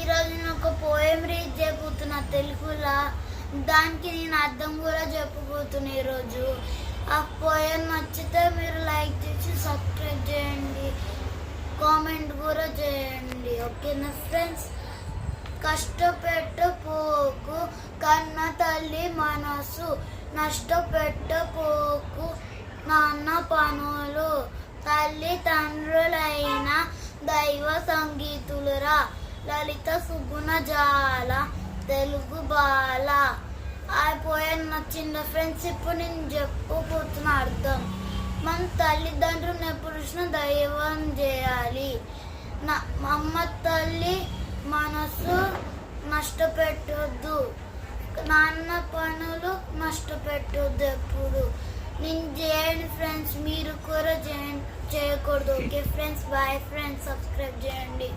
ఈరోజు నేను ఒక పోయం రీడ్ చేయబోతున్నా తెలుగులో. దానికి నేను అర్థం కూడా చెప్పబోతున్నా ఈరోజు. ఆ పోయం నచ్చితే మీరు లైక్ చేసి సబ్స్క్రైబ్ చేయండి, కామెంట్ కూడా చేయండి. ఓకేనా ఫ్రెండ్స్? కష్టపెట్టపోకు కన్న తల్లి మనసు, నష్టపెట్టపోకు నాన్న పనులు, తల్లి తండ్రులైన దైవ సంగీతులురా, లలిత సుగుణ జాల తెలుగు బాల. ఆ పోయం నచ్చిందా ఫ్రెండ్స్? ఇప్పుడు నేను చెప్పబోతున్నా అర్థం. మన తల్లిదండ్రులను ఎప్పుడు చూసినా దైవం చేయాలి. అమ్మ తల్లి మనసు నష్టపెట్టొద్దు, నాన్న పనులు నష్టపెట్టొద్దు. ఎప్పుడు నేను చేయండి ఫ్రెండ్స్, మీరు కూడా చేయకూడదు. Okay friends, bye friends, subscribe చేయండి.